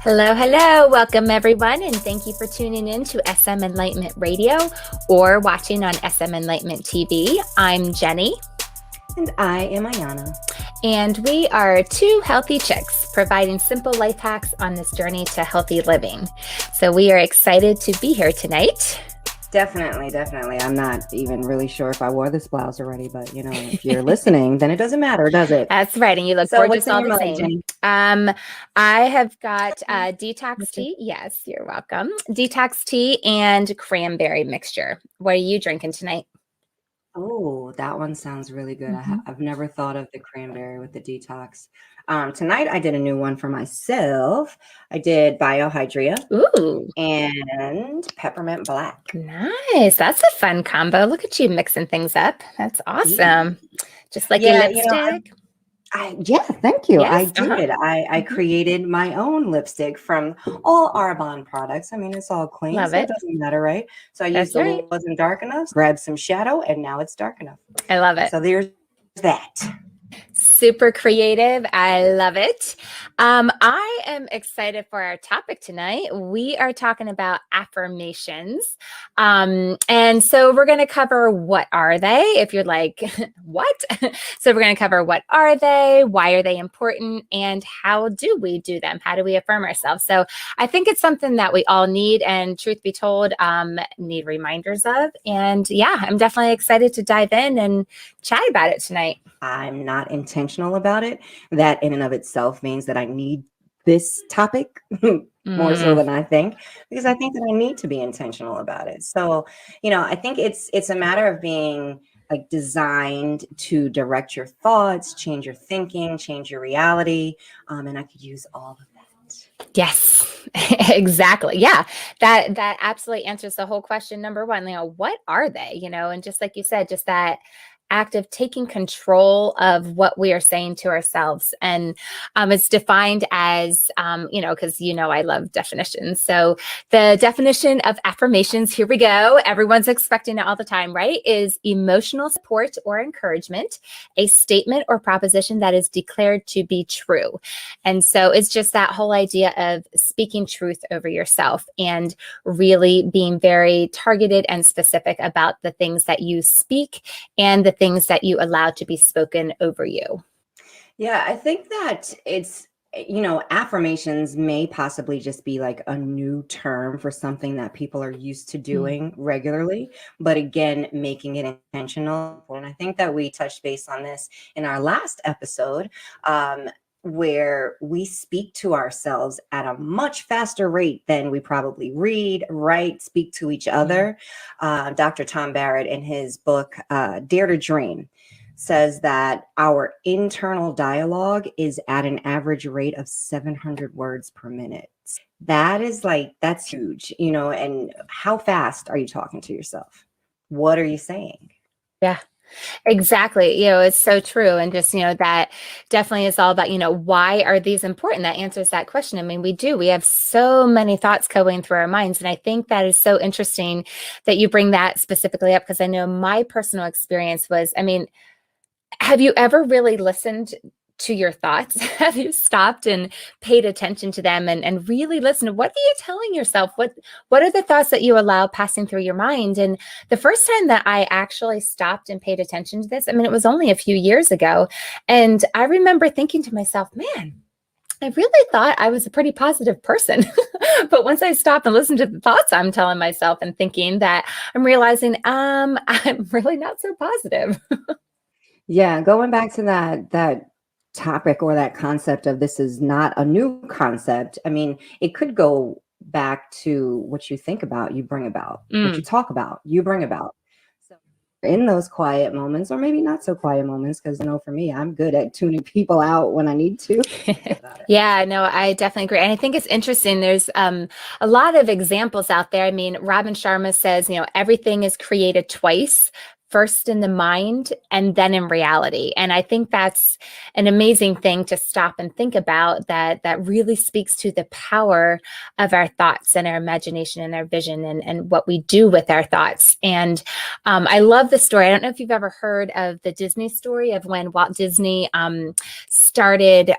Hello, hello. Welcome, everyone, and thank you for tuning in to SM Enlightenment Radio or watching on SM Enlightenment TV. I'm Jenny. And I am Ayana. And we are two healthy chicks providing simple life hacks on this journey to healthy living. So we are excited to be here tonight. Definitely. I'm not even really sure if I wore this blouse already, but you know, if you're listening, then it doesn't matter, does it? That's right. And you look gorgeous all the same. I have got detox tea. Yes, you're welcome. Detox tea and cranberry mixture. What are you drinking tonight? Oh, that one sounds really good. I've never thought of the cranberry with the detox. Tonight I did a new one for myself. I did Biohydria and Peppermint Black. Nice. That's a fun combo. Look at you mixing things up. That's awesome. Just like your lipstick. Thank you. Yes, I did. I created my own lipstick from all Arbonne products. I mean, it's all clean. Love so it. It doesn't matter, right? So I used it wasn't dark enough, grabbed some shadow, and now it's dark enough. I love it. So there's that. Super creative. I love it. I am excited for our topic tonight. We are talking about affirmations. And so we're going to cover what are they? If you're like, what? So we're going to cover what are they? Why are they important? And how do we do them? How do we affirm ourselves? So I think it's something that we all need, and truth be told, need reminders of. And yeah, I'm definitely excited to dive in and chat about it tonight. I'm not intentional about it. That in and of itself means that I need this topic more so than I think, because I think that I need to be intentional about it. So, you know, I think it's a matter of being like designed to direct your thoughts, change your thinking, change your reality. And I could use all of that. Yes, exactly. Yeah, that absolutely answers the whole question. Number one, you know, what are they? You know, and just like you said, just that act of taking control of what we are saying to ourselves. And it's defined as, because I love definitions. So the definition of affirmations, here we go. Everyone's expecting it all the time, right? Is emotional support or encouragement, a statement or proposition that is declared to be true. And so it's just that whole idea of speaking truth over yourself and really being very targeted and specific about the things that you speak and the things that you allow to be spoken over you. Yeah, I think that it's, affirmations may possibly just be like a new term for something that people are used to doing regularly, but again, making it intentional. And I think that we touched base on this in our last episode, where we speak to ourselves at a much faster rate than we probably read, write, speak to each other. Dr. Tom Barrett, in his book, Dare to Dream, says that our internal dialogue is at an average rate of 700 words per minute. That's huge, and how fast are you talking to yourself? What are you saying? Yeah. Exactly. It's so true. And just, that definitely is all about, why are these important? That answers that question. I mean, we have so many thoughts going through our minds. And I think that is so interesting that you bring that specifically up, because I know my personal experience was, have you ever really listened to your thoughts? Have you stopped and paid attention to them and really listened to what are you telling yourself? What are the thoughts that you allow passing through your mind? And the first time that I actually stopped and paid attention to this, it was only a few years ago. And I remember thinking to myself, man, I really thought I was a pretty positive person. But once I stopped and listened to the thoughts I'm telling myself and thinking, that I'm realizing I'm really not so positive. Yeah, going back to that topic or that concept of this is not a new concept. It could go back to what you think about, you bring about, what you talk about, you bring about. So in those quiet moments, or maybe not so quiet moments, because for me, I'm good at tuning people out when I need to. Yeah, no, I definitely agree. And I think it's interesting. There's a lot of examples out there. Robin Sharma says, everything is created twice. first in the mind and then in reality. And I think that's an amazing thing to stop and think about, that really speaks to the power of our thoughts and our imagination and our vision, and what we do with our thoughts. And I love the story. I don't know if you've ever heard of the Disney story of when Walt Disney started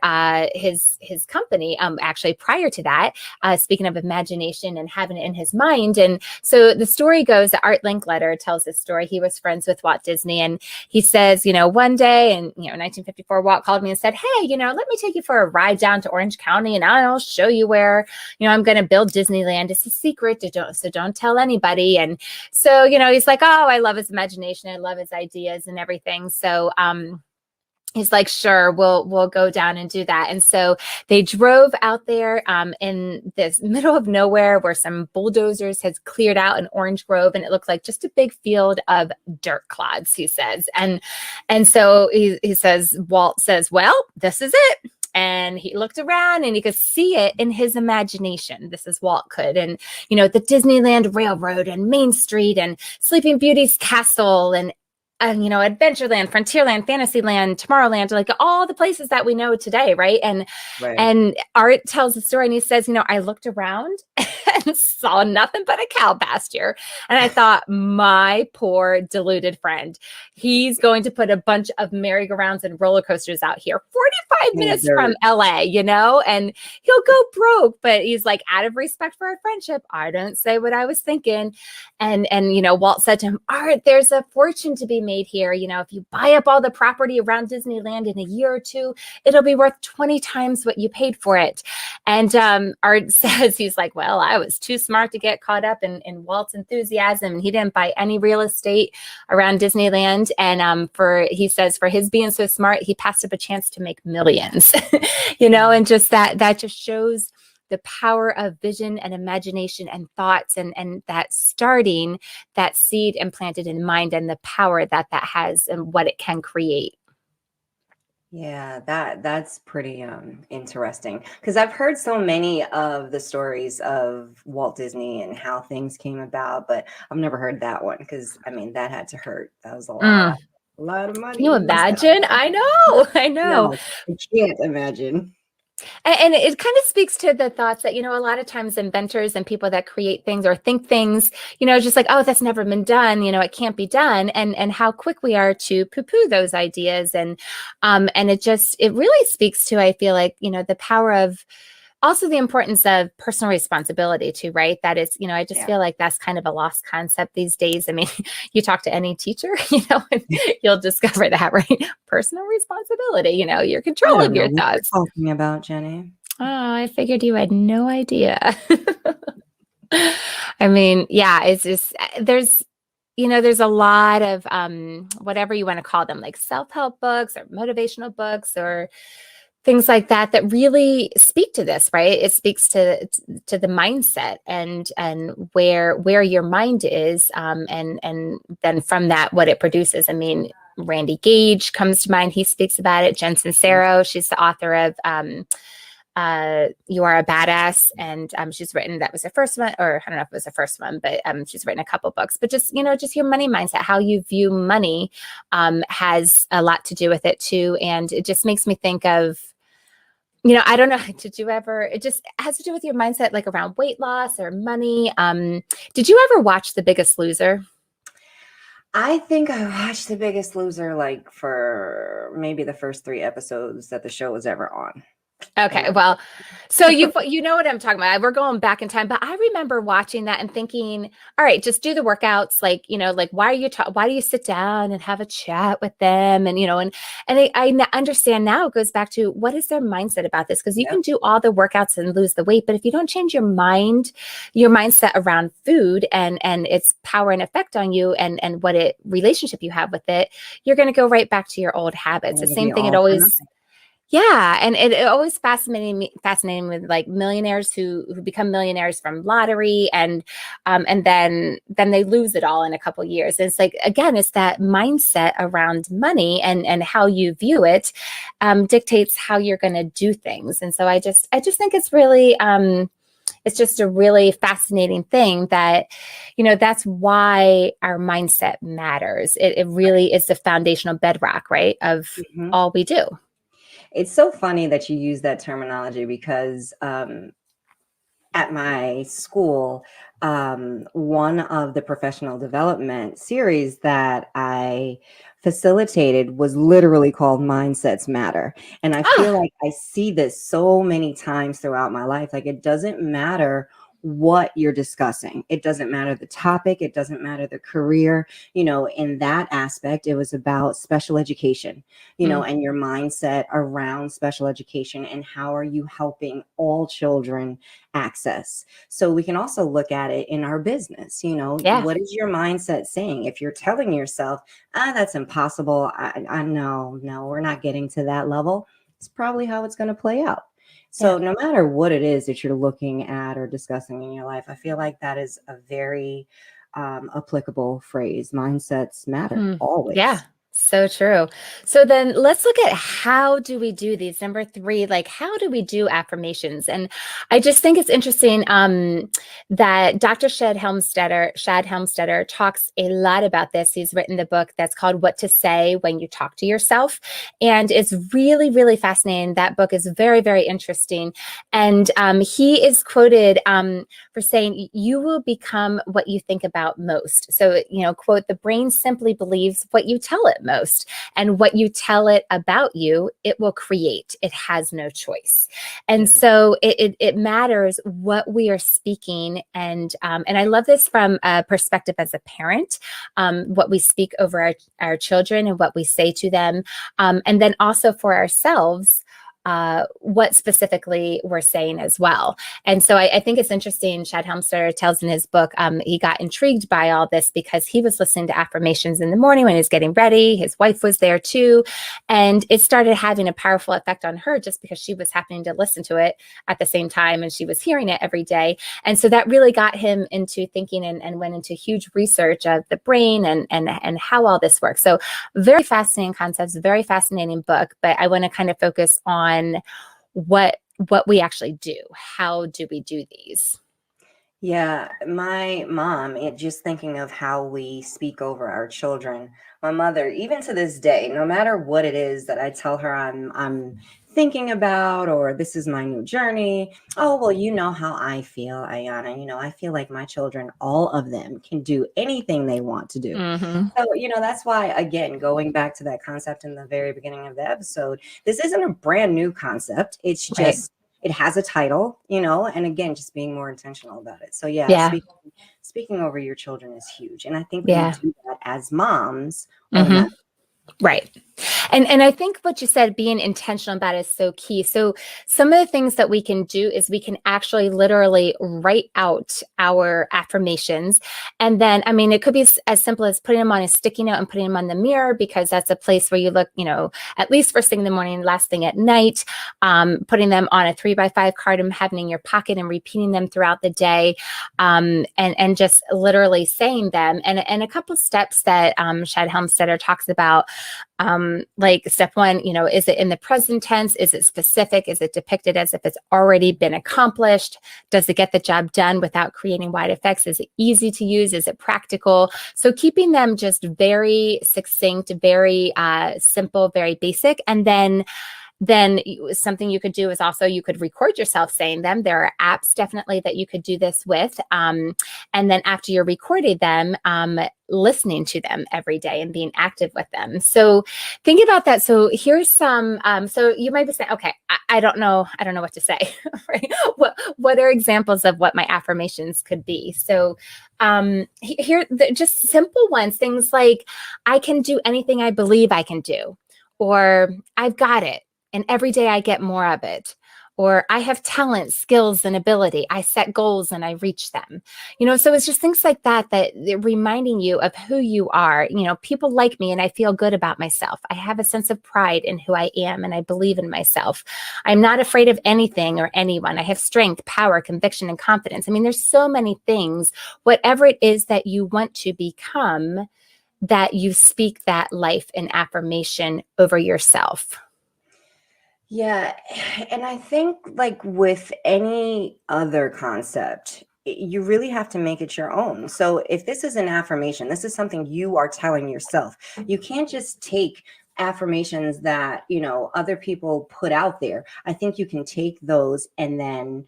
his company. Actually, prior to that, speaking of imagination and having it in his mind. And so the story goes that Art Linkletter tells this story. He was friends with Walt Disney, and he says, one day in 1954, Walt called me and said, "Hey, let me take you for a ride down to Orange County, and I'll show you where I'm going to build Disneyland. It's a secret, so don't tell anybody." And so he's like, "Oh, I love his imagination. I love his ideas and everything." So he's like, "Sure, we'll go down and do that." And so they drove out there in this middle of nowhere where some bulldozers had cleared out an orange grove, and it looked like just a big field of dirt clods, he says. And so he says, Walt says, "Well, this is it." And he looked around and he could see it in his imagination. This is Walt could. And, the Disneyland Railroad and Main Street and Sleeping Beauty's castle and Adventureland, Frontierland, Fantasyland, Tomorrowland, like all the places that we know today, right? And Art tells the story, and he says, I looked around and saw nothing but a cow pasture. And I thought, my poor deluded friend, he's going to put a bunch of merry-go-rounds and roller coasters out here 45 minutes from LA, and he'll go broke. But he's like, out of respect for our friendship, I don't say what I was thinking. And Walt said to him, "Art, there's a fortune to be made here. If you buy up all the property around Disneyland in a year or two, it'll be worth 20 times what you paid for it." And Art says, he's like, "Well, I was too smart to get caught up in Walt's enthusiasm. He didn't buy any real estate around Disneyland. And he says, for his being so smart, he passed up a chance to make millions." And just that just shows the power of vision and imagination and thoughts, and that starting that seed implanted in mind, and the power that has and what it can create. Yeah, that's pretty interesting, because I've heard so many of the stories of Walt Disney and how things came about, but I've never heard that one, because that had to hurt. That was a lot of money. Can you imagine? I know. No, I can't imagine. And it kind of speaks to the thoughts that, a lot of times inventors and people that create things or think things, just like, "Oh, that's never been done, it can't be done." And how quick we are to poo-poo those ideas. And it really speaks to, I feel like, the power of also the importance of personal responsibility too, right? That is, I just feel like that's kind of a lost concept these days. You talk to any teacher, and you'll discover that, right? Personal responsibility, you're controlling your thoughts. What you're talking about, Jenny? Oh, I figured you had no idea. It's just, there's a lot of whatever you want to call them, like self-help books or motivational books or things like that really speak to this, right? It speaks to the mindset and where your mind is, and then from that, what it produces. Randy Gage comes to mind. He speaks about it. Jen Sincero, she's the author of You Are a Badass, and she's written, that was her first one, or I don't know if it was the first one, but she's written a couple books. But just your money mindset, how you view money, has a lot to do with it too. And it just makes me think of, I don't know, it just has to do with your mindset, like around weight loss or money. Did you ever watch The Biggest Loser? I think I watched The Biggest Loser like for maybe the first 3 episodes that the show was ever on. Okay, well, so you know what I'm talking about. We're going back in time, but I remember watching that and thinking, all right, just do the workouts. Like, why do you sit down and have a chat with them? And, I understand now it goes back to what is their mindset about this? Because you can do all the workouts and lose the weight, but if you don't change your mindset around food and its power and effect on you and what relationship you have with it, you're going to go right back to your old habits. The same thing. Yeah. And it always fascinating me with like millionaires who become millionaires from lottery and then they lose it all in a couple years. And it's like, again, it's that mindset around money and how you view it dictates how you're going to do things. And so I just think it's really it's just a really fascinating thing that, that's why our mindset matters. It really is the foundational bedrock, right, of Mhm. all we do. It's so funny that you use that terminology because at my school, one of the professional development series that I facilitated was literally called Mindsets Matter. And I feel Ah, like I see this so many times throughout my life. Like, it doesn't matter what you're discussing, it doesn't matter the topic, it doesn't matter the career. In that aspect, it was about special education, mm, and your mindset around special education and how are you helping all children access. So we can also look at it in our business. yeah. What is your mindset saying? If you're telling yourself, that's impossible, I know, no, we're not getting to that level, it's probably how it's going to play out. Yeah. So no matter what it is that you're looking at or discussing in your life, I feel like that is a very applicable phrase. Mindsets matter Hmm. Yeah. always. So true. So then let's look at how do we do these. Number three, like how do we do affirmations? And I just think it's interesting that Dr. Shad Helmstetter talks a lot about this. He's written the book that's called What to Say When You Talk to Yourself. And it's really, really fascinating. That book is very, very interesting. And he is quoted for saying, you will become what you think about most. So, quote, the brain simply believes what you tell it most, and what you tell it about you, it will create. It has no choice. And Very so it matters what we are speaking. And I love this from a perspective as a parent, what we speak over our children and what we say to them. And then also for ourselves, what specifically we're saying as well. And so I think it's interesting. Shad Helmstetter tells in his book, he got intrigued by all this because he was listening to affirmations in the morning when he was getting ready. His wife was there too. And it started having a powerful effect on her just because she was happening to listen to it at the same time and she was hearing it every day. And so that really got him into thinking and went into huge research of the brain and how all this works. So very fascinating concepts, very fascinating book, but I want to kind of focus on what we actually do. How do we do these? Yeah, my mom, just thinking of how we speak over our children, my mother, even to this day, no matter what it is that I tell her I'm thinking about, or this is my new journey. Oh, well, you know how I feel, Ayana. I feel like my children, all of them, can do anything they want to do. Mm-hmm. So, that's why, again, going back to that concept in the very beginning of the episode, this isn't a brand new concept. It's Right. just it has a title, and again, just being more intentional about it. So yeah, Yeah. speaking over your children is huge. And I think we Yeah. do that as moms Mm-hmm. automatically. Right. And I think what you said, being intentional about it, is so key. So some of the things that we can do is we can actually literally write out our affirmations. And then, I mean, it could be as simple as putting them on a sticky note and putting them on the mirror, because that's a place where you look, at least first thing in the morning, last thing at night, putting them on a 3x5 card and having in your pocket and repeating them throughout the day, and just literally saying them. And a couple of steps that Shad Helmstetter talks about, like step one, is it in the present tense? Is it specific? Is it depicted as if it's already been accomplished? Does it get the job done without creating wide effects? Is it easy to use? Is it practical? So keeping them just very succinct, very simple, very basic. And then something you could do is also you could record yourself saying them. There are apps definitely that you could do this with. And then after you're recording them, listening to them every day and being active with them. So think about that. So here's some, so you might be saying, okay, I don't know what to say, right? What are examples of what my affirmations could be? So here, just simple ones, things like, I can do anything I believe I can do, or I've got it, and every day I get more of it. Or I have talent, skills, and ability. I set goals and I reach them. So it's just things like that they're reminding you of who you are. People like me and I feel good about myself. I have a sense of pride in who I am and I believe in myself. I'm not afraid of anything or anyone. I have strength, power, conviction, and confidence. I mean, there's so many things. Whatever it is that you want to become, that you speak that life and affirmation over yourself. Yeah, and I think like with any other concept, you really have to make it your own. So if this is an affirmation, this is something you are telling yourself. You can't just take affirmations that, other people put out there. I think you can take those and then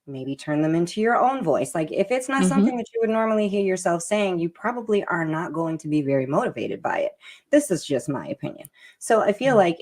maybe turn them into your own voice. Like if it's not Hmm. something that you would normally hear yourself saying, you probably are not going to be very motivated by it. This is just my opinion. So I feel like,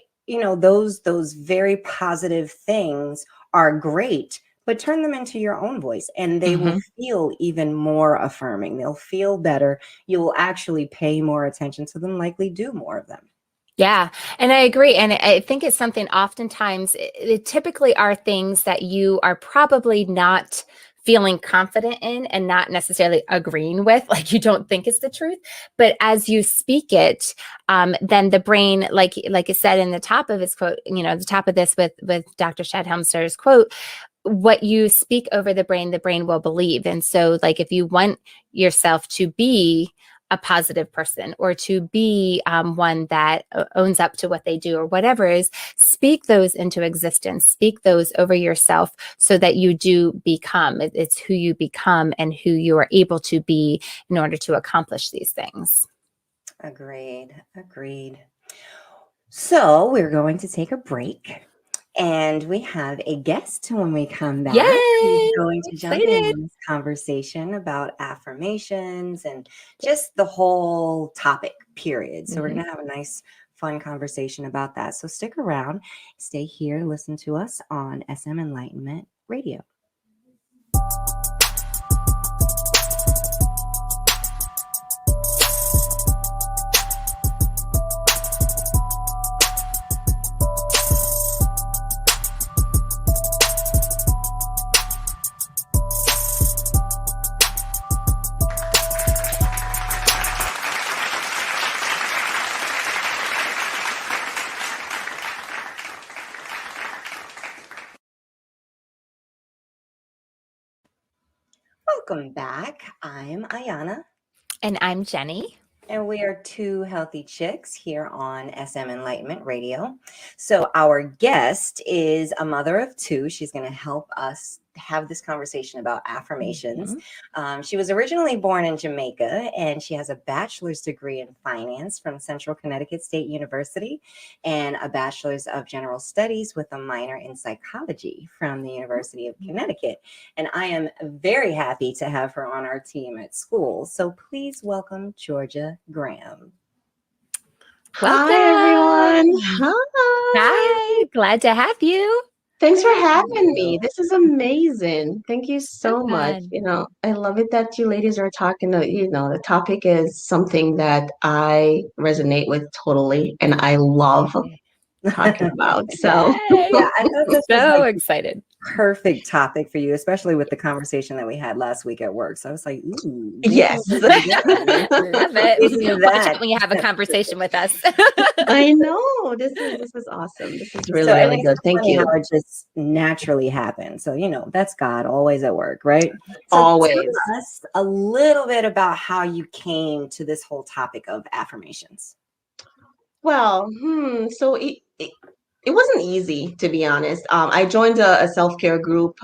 those very positive things are great, but turn them into your own voice and they will Hmm. feel even more affirming. They'll feel better. You'll actually pay more attention to them, likely do more of them. Yeah, and I agree. And I think it's something oftentimes, it typically are things that you are probably not feeling confident in and not necessarily agreeing with, like you don't think is the truth. But as you speak it, then the brain, like it said in the top of his quote, the top of this with Dr. Shad Helmster's quote, what you speak over the brain will believe. And so, like, if you want yourself to be a positive person or to be one that owns up to what they do or whatever is, speak those into existence, speak those over yourself so that you do become. It's who you become and who you are able to be in order to accomplish these things. Agreed. Agreed. So we're going to take a break. And we have a guest when we come back who's Yay! going to jump in Excited. on this conversation about affirmations and just the whole topic, period. So we're Mhm. going to have a nice, fun conversation about that. So stick around, stay here, listen to us on SM Enlightenment Radio. Welcome back. I'm Ayana. And I'm Jenny. And we are two healthy chicks here on SM Enlightenment Radio. So, our guest is a mother of two. She's going to help us have this conversation about affirmations. Mhm. She was originally born in Jamaica and she has a bachelor's degree in finance from Central Connecticut State University and a bachelor's of general studies with a minor in psychology from the University of Connecticut. And I am very happy to have her on our team at school. So please welcome Georgia Graham. Hi, everyone. Welcome. Hi. Hi, glad to have you. Thanks for Thank having me. you. This is amazing. Thank you So so much. fun. I love it that you ladies are talking. The topic is something that I resonate with totally, and I love talking about. So, Yay. Yeah, I thought this was So like excited. perfect topic for you, especially with the conversation that we had last week at work. So I was like, ooh, these yes. things are gonna be good. Love it. Isn't Watch that? out when you have a conversation with us. I know. This is awesome. This is So, really, and really it's good. Thank funny how you. it just naturally happens. So, that's God always at work, right? So, Always. tell us a little bit about how you came to this whole topic of affirmations. Well, so it wasn't easy, to be honest. I joined a self-care group.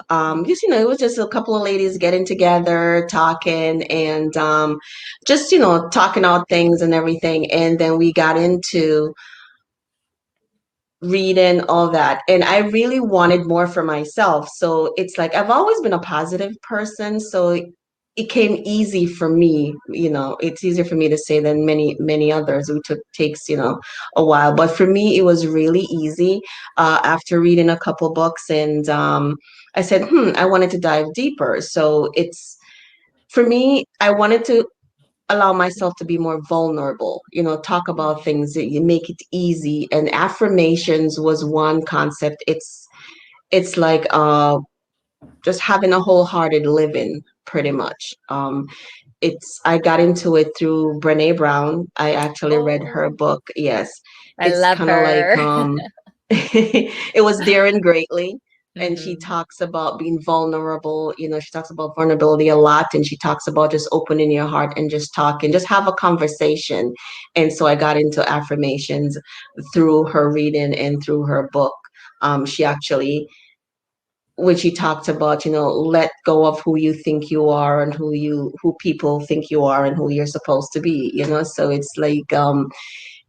Just, it was just a couple of ladies getting together, talking, and just, talking out things and everything. And then we got into reading all that. And I really wanted more for myself. So it's like I've always been a positive person. So it came easy for me. It's easier for me to say than many others who takes, a while. But for me, it was really easy after reading a couple books. And I said, I wanted to dive deeper. So it's for me, I wanted to allow myself to be more vulnerable, talk about things that you make it easy. And affirmations was one concept. It's like just having a wholehearted living pretty much. I got into it through Brene Brown. I actually read her Oh, book. Yes. I It's love kind of like her. it was Daring Greatly. And she Mhm. talks about being vulnerable. She talks about vulnerability a lot. And she talks about just opening your heart and just talking, just have a conversation. And so I got into affirmations through her reading and through her book. She actually, when she talked about, let go of who you think you are and who people think you are and who you're supposed to be, so it's like,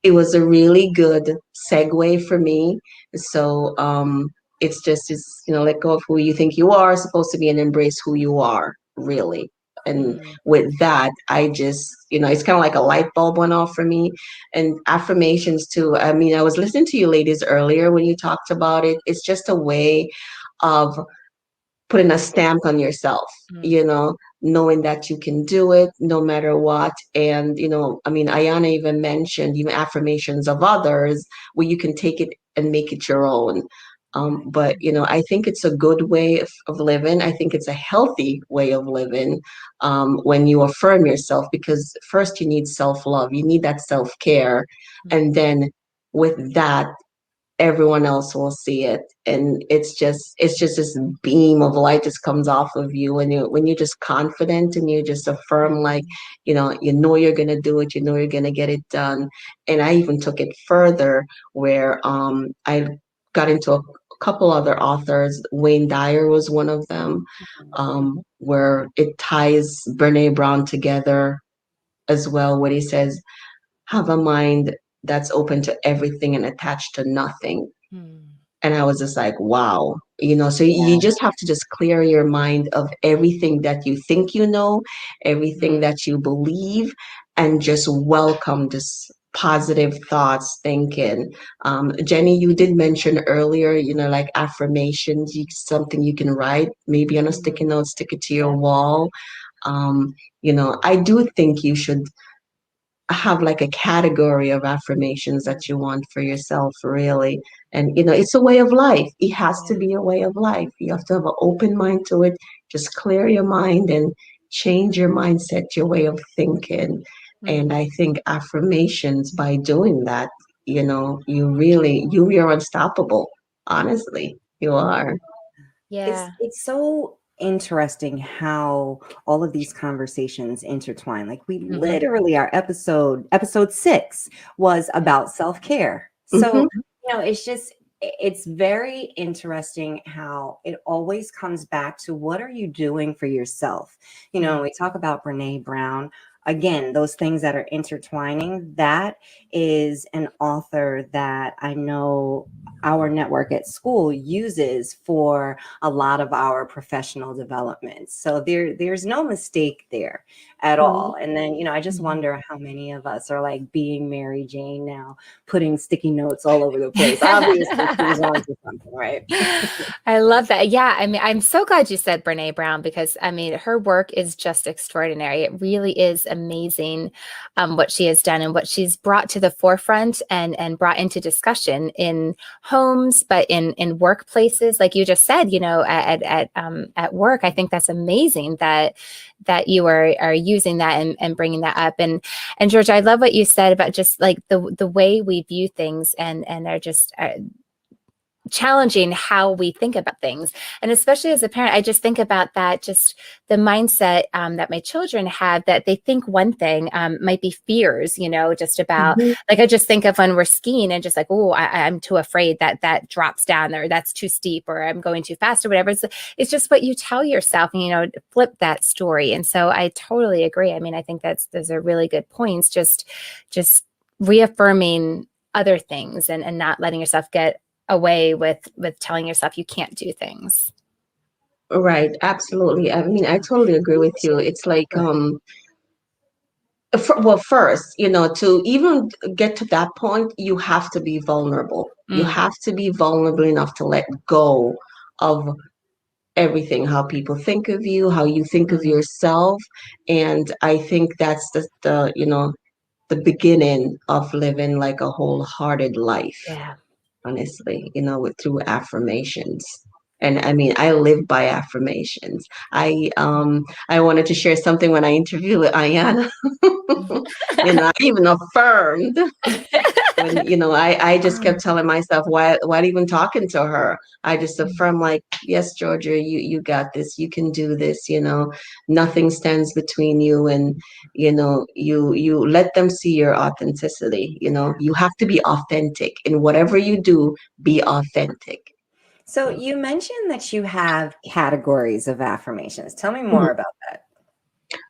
it was a really good segue for me. So it's just, let go of who you think you are supposed to be and embrace who you are, really. And with that, I just, it's kind of like a light bulb went off for me. And affirmations too. I mean, I was listening to you ladies earlier when you talked about it. It's just a way of putting a stamp on yourself, knowing that you can do it no matter what. And, I mean, Ayana even mentioned even affirmations of others where you can take it and make it your own. But, I think it's a good way of living. I think it's a healthy way of living when you affirm yourself, because first you need self-love, you need that self-care. And then with that, everyone else will see it, and it's just this beam of light just comes off of you when you're just confident and you just affirm, like, you're gonna do it, you're gonna get it done. And I even took it further where I got into a couple other authors. Wayne Dyer was one of them, where it ties Brene Brown together as well, where he says, have a mind that's open to everything and attached to nothing. And I was just like, wow, so you just have to just clear your mind of everything that you think, everything that you believe, and just welcome this positive thoughts, thinking. Jenny, you did mention earlier, like affirmations, something you can write, maybe on a sticky note, stick it to your wall. I do think you should have like a category of affirmations that you want for yourself, really. And it's a way of life. It has to be a way of life. You have to have an open mind to it. Just clear your mind and change your mindset, your way of thinking. And I think affirmations, by doing that, you're unstoppable. Honestly, you are. Yeah. It's so interesting how all of these conversations intertwine. Like we literally, our episode 6 was about self-care. So, it's very interesting how it always comes back to what are you doing for yourself? We talk about Brene Brown. Again, those things that are intertwining, that is an author that I know our network at school uses for a lot of our professional development. So there's no mistake there at all. And then, I just wonder how many of us are like being Mary Jane now, putting sticky notes all over the place. Obviously, she's on to something, right? I love that. Yeah. I mean, I'm so glad you said Brene Brown, because I mean, her work is just extraordinary. It really is amazing what she has done and what she's brought to the forefront and brought into discussion in homes, but in workplaces, like you just said, at work. I think that's amazing that you are using that and bringing that up. And George, I love what you said about just like the way we view things and are just challenging how we think about things. And especially as a parent, I just think about that, just the mindset that my children have, that they think one thing might be fears, just about like, I just think of when we're skiing and just like, oh, I'm too afraid that drops down, or that's too steep, or I'm going too fast, or whatever. It's just what you tell yourself, and, flip that story. And so I totally agree. I mean, I think those are really good points. Just reaffirming other things and not letting yourself get away with telling yourself you can't do things. Right, absolutely. I mean, I totally agree with you. It's like, first, to even get to that point, you have to be vulnerable. You have to be vulnerable enough to let go of everything, how people think of you, how you think of yourself. And I think that's the beginning of living like a wholehearted life. Yeah. Honestly, through affirmations. And I mean, I live by affirmations. I wanted to share something when I interviewed with Ayana. I even affirmed. When, I just kept telling myself, why even talking to her? I just affirm, like, yes, Georgia, you got this. You can do this. Nothing stands between you, and you let them see your authenticity. You have to be authentic in whatever you do. Be authentic. So you mentioned that you have categories of affirmations. Tell me Mhm. more about that.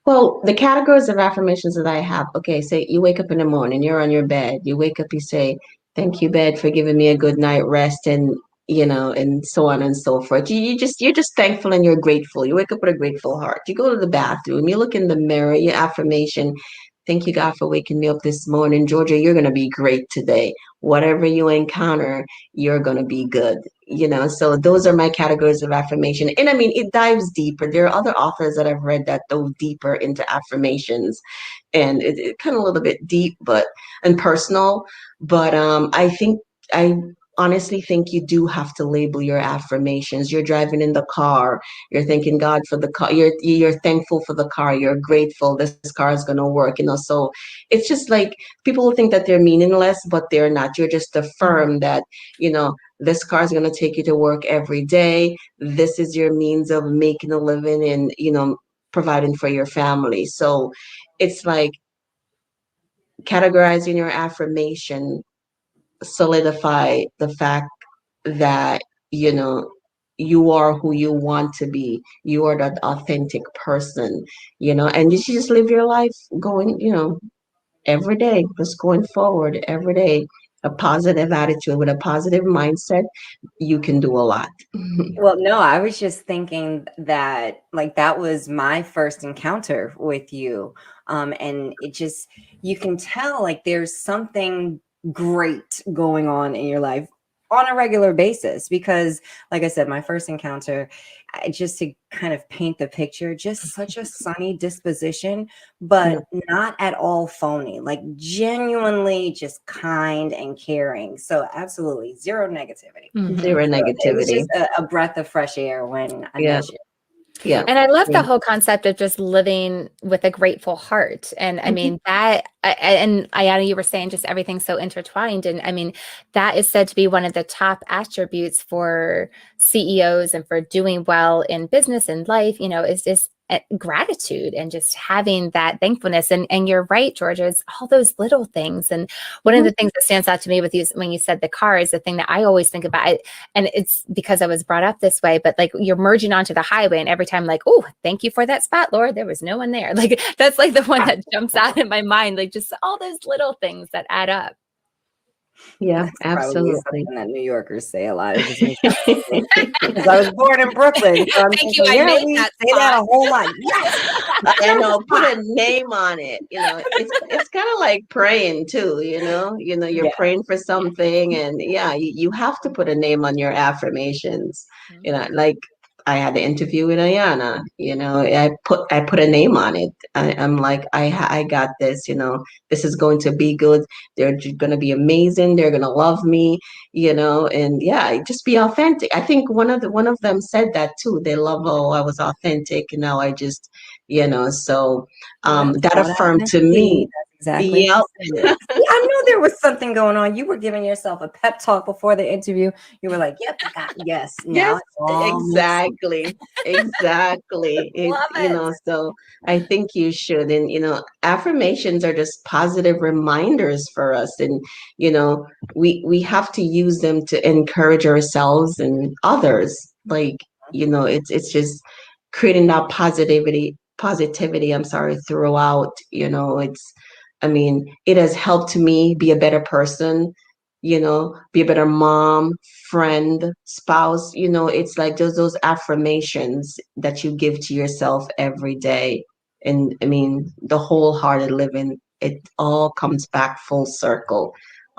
Well, the categories of affirmations that I have, okay, say you wake up in the morning, you're on your bed, you wake up, you say, "Thank you, bed, for giving me a good night rest," and and so on and so forth. You're just thankful and you're grateful. You wake up with a grateful heart. You go to the bathroom, you look in the mirror, your affirmation, "Thank you, God, for waking me up this morning. Georgia, you're gonna be great today. Whatever you encounter, you're gonna be good." So those are my categories of affirmation. And I mean, it dives deeper. There are other authors that I've read that dove deeper into affirmations, and it kind of a little bit deep, but and personal. But I honestly think you do have to label your affirmations. You're driving in the car, you're thanking God for the car. You're thankful for the car. You're grateful this car is gonna work. So it's just like people think that they're meaningless, but they're not. You're just affirm that you know this car is going to take you to work every day. This is your means of making a living and providing for your family. So it's like categorizing your affirmation solidify the fact that you know you are who you want to be. You are that authentic person, and you should just live your life going, every day, just going forward every day, a positive attitude with a positive mindset. You can do a lot. Well, no, I was just thinking that like that was my first encounter with you. And it just, you can tell like there's something great going on in your life on a regular basis because like I said, my first encounter, just to kind of paint the picture, just such a sunny disposition, Yeah. but not at all phony, like genuinely just kind and caring. So absolutely zero negativity. Mhm. Zero So it was negativity. just a breath of fresh air when I Yeah. met you. Yeah. And I love Yeah. the whole concept of just living with a grateful heart. And I mean, and Ayana, you were saying just everything's so intertwined. And I mean, that is said to be one of the top attributes for CEOs and for doing well in business and life, is just gratitude and just having that thankfulness. And you're right, Georgia, it's all those little things. And one of the things that stands out to me with you when you said the car is the thing that I always think about. And it's because I was brought up this way, but like you're merging onto the highway and every time like, oh, thank you for that spot, Lord, there was no one there. Like that's like the one that jumps out in my mind, like just all those little things that add up. Yeah, That's probably absolutely. something that New Yorkers say a lot. It just makes me because I was born in Brooklyn. So I'm Thank you, thinking, I yeah, made we that say that a spot. whole lot. Yes. I know, put Spot. a name on it. It's kind of like praying too, you're Yeah. praying for something and yeah, you have to put a name on your affirmations. Like I had an interview with Ayana, I put a name on it. I'm like, I got this, this is going to be good. They're going to be amazing. They're going to love me, and yeah, just be authentic. I think one of them said that too. They love, oh, I was authentic and now I just so That's that what I affirmed meant to to me. be. That's exactly Yep. how I said it. See, I knew there was something going on. You were giving yourself a pep talk before the interview. You were like, "Yep, I got yes." Now Yes, it all makes sense. exactly. Exactly. Love it. So I think you should. And, affirmations are just positive reminders for us. And, we have to use them to encourage ourselves and others. Like, it's just creating that positivity, I'm sorry, throughout, I mean, it has helped me be a better person, be a better mom, friend, spouse. It's like those affirmations that you give to yourself every day. And I mean, the wholehearted living, it all comes back full circle.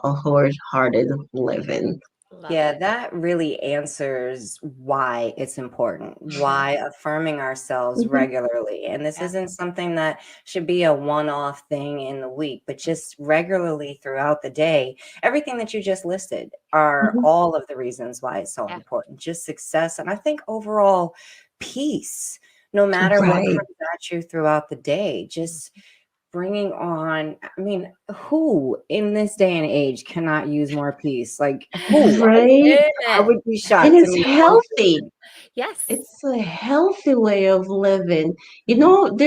A wholehearted living. Love Yeah, it. that really answers why it's important, why affirming ourselves Mhm. regularly. And this Yeah. isn't something that should be a one off thing in the week, but just regularly throughout the day. Everything that you just listed are Mhm. all of the reasons why it's so Yeah. important. Just success. And I think overall peace, no matter what Right. comes at you throughout the day, just bringing on, I mean, who in this day and age cannot use more peace? Like who? Right. I Amen. would be And shocked to it's meet one healthy. person. Yes. It's a healthy way of living. Mhm.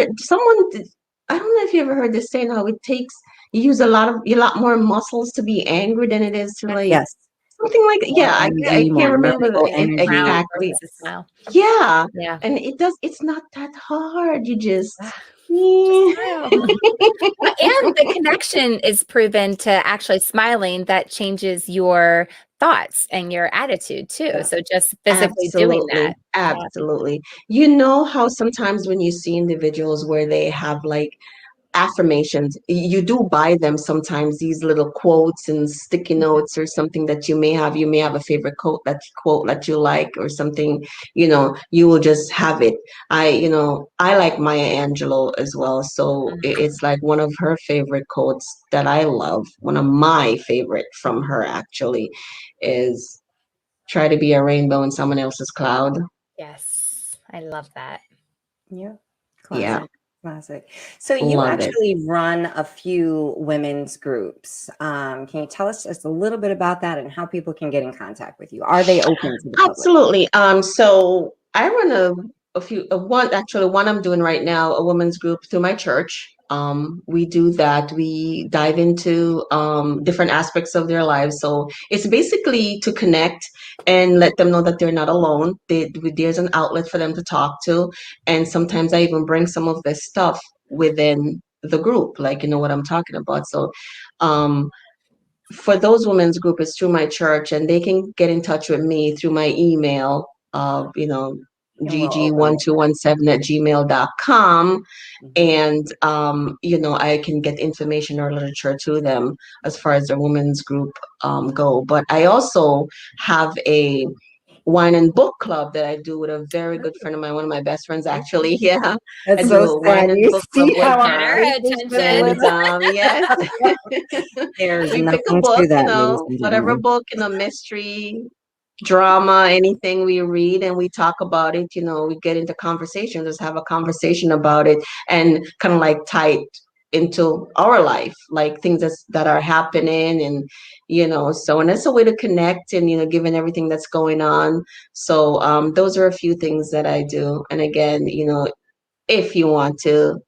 I don't know if you ever heard this saying how it takes, you use a lot more muscles to be angry than it is to Yes. like Yes. something like, yeah, I energy, more can't remember mental Something energy. proud exactly. versus a smile. Yeah. Yeah. And it's not that hard. You just, Just yeah. smile. And the connection is proven to actually smiling that changes your thoughts and your attitude too. Yeah. So just physically doing that. Absolutely. Absolutely. You know how sometimes when you see individuals where they have like affirmations, you do buy them sometimes these little quotes and sticky notes or something that you may have a favorite quote that you like or something, you will just have it. I like Maya Angelou as well, so it's like one of her favorite quotes that I love. One of my favorite from her actually is try to be a rainbow in someone else's cloud. Yes. I love that. Yeah. Yeah, Classic. So you love it. actually run a few women's groups. Can you tell us just a little bit about that and how people can get in contact with you? Are they open to the public? Absolutely. So I run one I'm doing right now, a women's group through my church. We do that. We dive into different aspects of their lives. So it's basically to connect and let them know that they're not alone. There's an outlet for them to talk to. And sometimes I even bring some of this stuff within the group, like, you know what I'm talking about. So, um, for those women's group is through my church, and they can get in touch with me through my email, And we'll open it. gg1217@gmail.com. Mhm. And I can get information or literature to them as far as the women's group go. But I also have a wine and book club that I do with a very good friend of mine, one of my best friends actually. Yeah, I That's do so a wine sad. and You book club see with how I'm Get her. her anxious for the attention. And list? yes, There's we pick a nothing book, to that, ladies and whatever gentlemen. book, mystery, drama, anything we read, and we talk about it. We get into conversation, just have a conversation about it, and kind of like tie it into our life, like things that are happening, and and it's a way to connect, and given everything that's going on. So those are a few things that I do. And again, if you want to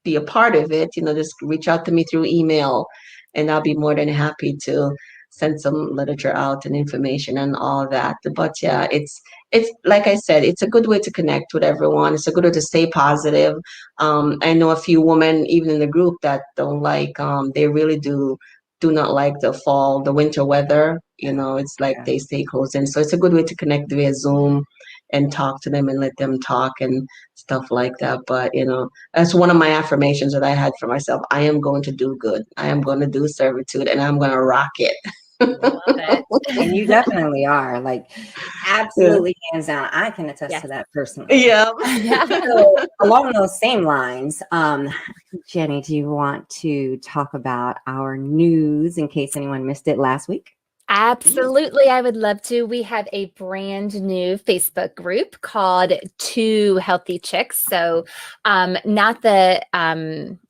be a part of it, just reach out to me through email, and I'll be more than happy to send some literature out and information and all that. But yeah, it's like I said, it's a good way to connect with everyone. It's a good way to stay positive. I know a few women, even in the group, that don't like, they really do not like the winter weather. It's like Yeah. they stay close in. So it's a good way to connect via Zoom and talk to them and let them talk and stuff like that. But that's one of my affirmations that I had for myself. I am going to do good. I am going to do servitude, and I'm going to rock it. Love it. And you definitely are, like, Yeah. absolutely hands down. I can attest Yes. to that personally. Yeah. So along those same lines, Jenny, do you want to talk about our news in case anyone missed it last week? Absolutely, I would love to. We have a brand new Facebook group called Two Healthy Chicks. So, not the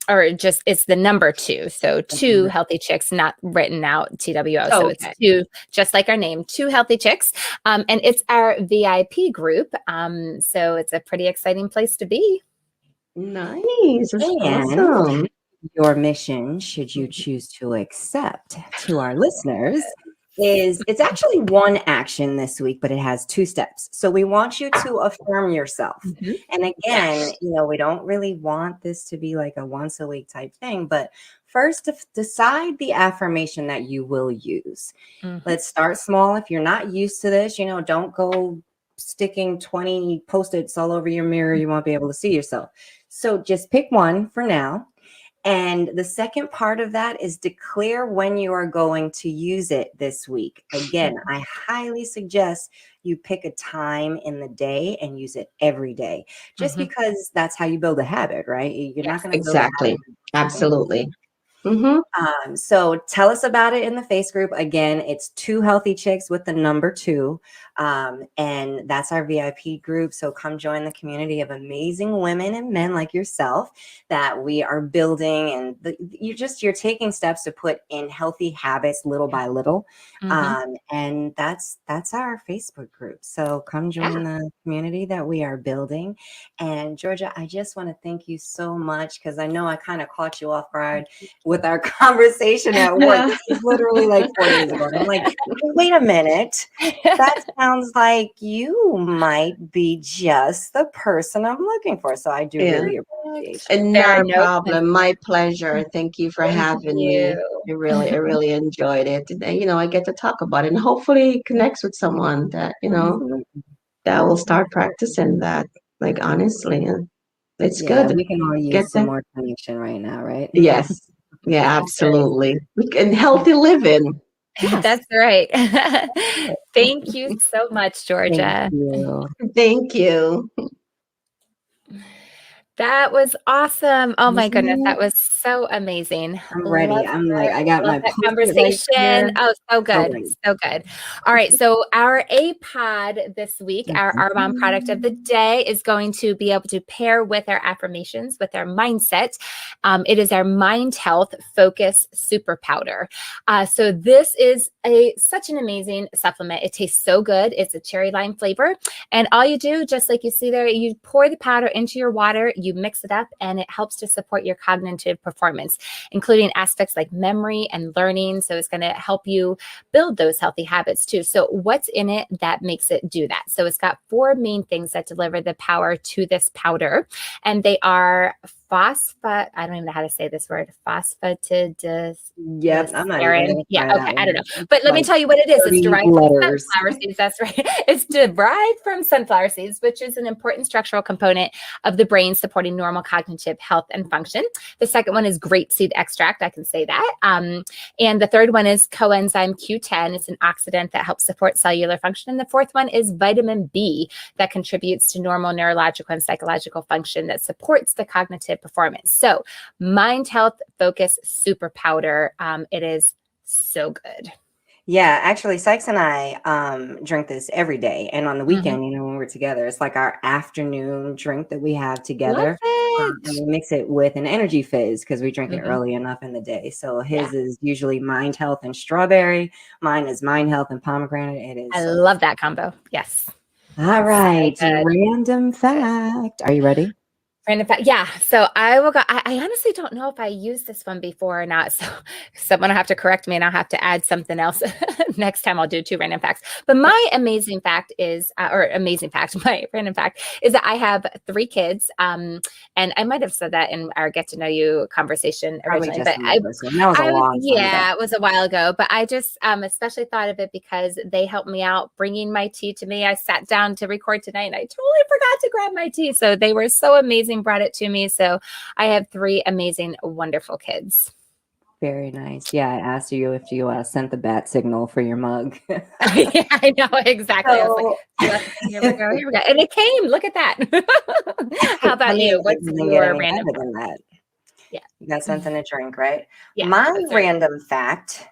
or just it's the number two. So, Two Healthy Chicks, not written out TWO. So it's Okay. two, just like our name, Two Healthy Chicks, and it's our VIP group. So it's a pretty exciting place to be. Nice. That's And awesome. your mission, should you choose to accept, to our listeners, is it's actually one action this week, but it has 2 steps. So we want you to affirm yourself. Mhm. And again, we don't really want this to be like a once a week type thing, but first decide the affirmation that you will use. Mhm. Let's start small. If you're not used to this, don't go sticking 20 post-its all over your mirror. You won't be able to see yourself. So just pick one for now. And the second part of that is declare when you are going to use it this week. Again, I highly suggest you pick a time in the day and use it every day, just Mhm. because that's how you build a habit, right? You're not Yes. going to build a Exactly. habit. Absolutely. Mm-hmm. So tell us about it in the face group. Again, it's Two Healthy Chicks with the number 2. And that's our VIP group. So come join the community of amazing women and men like yourself that we are building. And you're taking steps to put in healthy habits little by little. And that's our Facebook group. So come join the community that we are building. And Georgia, I just want to thank you so much, because I know I kind of caught you off guard with our conversation at work. This was literally like 4 years ago. And I'm like, wait a minute. That sounds like you might be just the person I'm looking for. So I do really appreciate you. And not a problem. My pleasure. Thank you for having me. I really enjoyed it. And, you know, I get to talk about it, and hopefully it connects with someone that, you know, that will start practicing that. Like, honestly, it's good. We can all use some more connection right now, right? Yes. Yeah, absolutely. And healthy living. Yes. That's right. Thank you so much, Georgia. Thank you. That was awesome. Oh my goodness, that was so amazing. I'm ready. I got my conversation. Oh, so good. So good. All right. So our APOD this week, our Arbonne product of the day, is going to be able to pair with our affirmations, with our mindset. It is our Mind Health Focus Super Powder. So this is such an amazing supplement. It tastes so good. It's a cherry lime flavor. And all you do, just like you see there, you pour the powder into your water, you mix it up, and it helps to support your cognitive performance, including aspects like memory and learning. So it's going to help you build those healthy habits too. So what's in it that makes it do that? So it's got 4 main things that deliver the power to this powder, and they are I don't even know how to say this word. Phosphatidylserine. I'm not even I don't know. But let me tell you what it is. It's derived from sunflower seeds. That's right. It's derived from sunflower seeds, which is an important structural component of the brain, supporting normal cognitive health and function. The second one is grapeseed extract. I can say that. And the third one is coenzyme Q10. It's an oxidant that helps support cellular function. And the fourth one is vitamin B that contributes to normal neurological and psychological function that supports the cognitive performance. So Mind Health Focus Super Powder. It is so good. Yeah, actually, Sykes and I drink this every day. And on the weekend, you know, when we're together, it's like our afternoon drink that we have together. And we mix it with an energy fizz because we drink it early enough in the day. So his is usually Mind Health and strawberry. Mine is Mind Health and pomegranate. It is. I love that combo. Yes. All right. Random fact. Are you ready? Random fact. Yeah. So I will go. I honestly don't know if I used this one before or not. So someone will have to correct me and I'll have to add something else next time. I'll do 2 random facts. But my amazing fact is, my random fact is that I have 3 kids. And I might have said that in our get to know you conversation originally, but that was a long time ago. It was a while ago, but I just especially thought of it because they helped me out bringing my tea to me. I sat down to record tonight and I totally forgot to grab my tea. So they were so amazing, brought it to me. So I have 3 amazing, wonderful kids. Very nice. Yeah, I asked you if you sent the bat signal for your mug. Yeah, I know exactly. I was like, here we go, and it came. Look at that. How about you? What's your random? Than that? Yeah, you got something to drink, right? Yeah. My random fact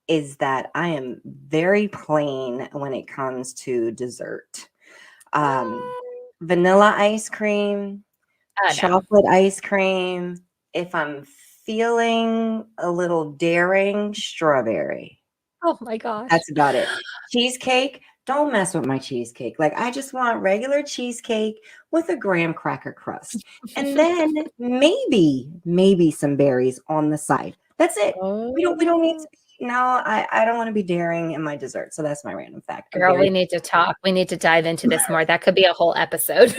is that I am very plain when it comes to dessert. Vanilla ice cream, chocolate ice cream. If I'm feeling a little daring, strawberry. Oh my gosh. That's about it. Cheesecake, don't mess with my cheesecake. Like, I just want regular cheesecake with a graham cracker crust. And then maybe some berries on the side. That's it. We don't need to. No, I don't want to be daring in my dessert. So that's my random fact. Girl, we need to talk. We need to dive into this more. That could be a whole episode.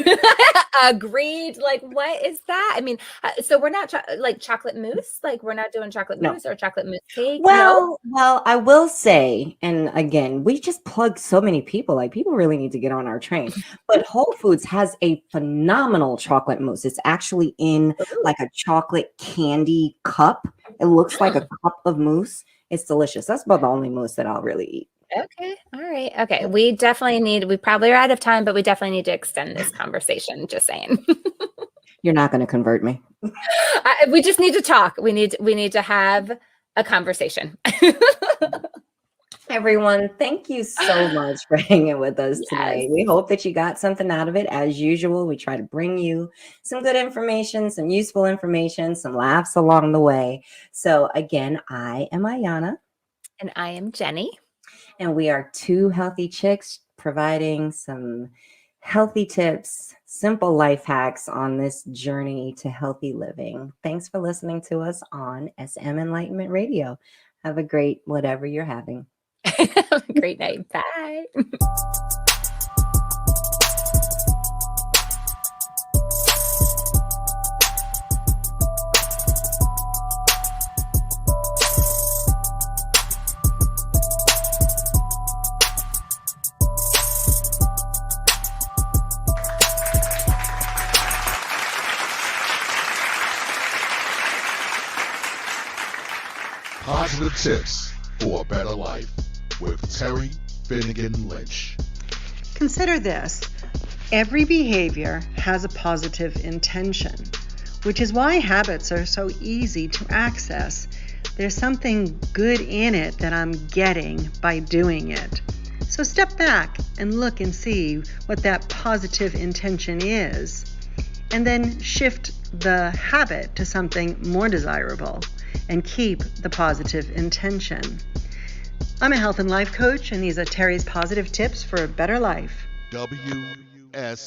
Agreed. Like, what is that? I mean, so we're not like chocolate mousse. Like, we're not doing chocolate mousse or chocolate mousse cake. Well, I will say, and again, we just plug so many people. Like, people really need to get on our train. But Whole Foods has a phenomenal chocolate mousse. It's actually in like a chocolate candy cup. It looks like a cup of mousse. It's delicious. That's about the only mousse that I'll really eat. Okay. All right. Okay. We probably are out of time, but we definitely need to extend this conversation. Just saying. You're not going to convert me. We just need to talk. We need to have a conversation. Everyone, thank you so much for hanging with us Yes. today. We hope that you got something out of it. As usual, we try to bring you some good information, some useful information, some laughs along the way. So, again, I am Ayana, And I am Jenny. and we are two healthy chicks providing some healthy tips, simple life hacks on this journey to healthy living. Thanks for listening to us on SM Enlightenment Radio. Have a great whatever you're having. Have a great night. Bye. Positive Tips for a Better Life with Terry Finnegan Lynch. Consider this. Every behavior has a positive intention, which is why habits are so easy to access. There's something good in it that I'm getting by doing it. So step back and look and see what that positive intention is, and then shift the habit to something more desirable and keep the positive intention. I'm a health and life coach, and these are Terry's positive tips for a better life. WSME.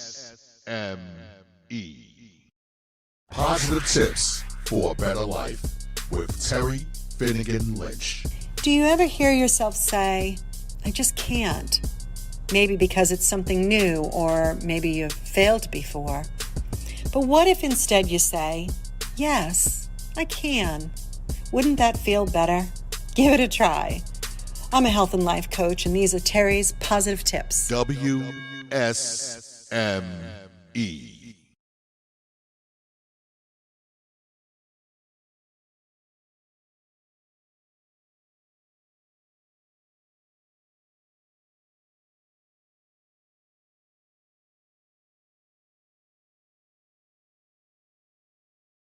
Positive Tips for a Better Life with Terry Finnegan Lynch. Do you ever hear yourself say, I just can't? Maybe because it's something new, or maybe you've failed before. But what if instead you say, yes, I can? Wouldn't that feel better? Give it a try. I'm a health and life coach, and these are Terry's positive tips. WSME.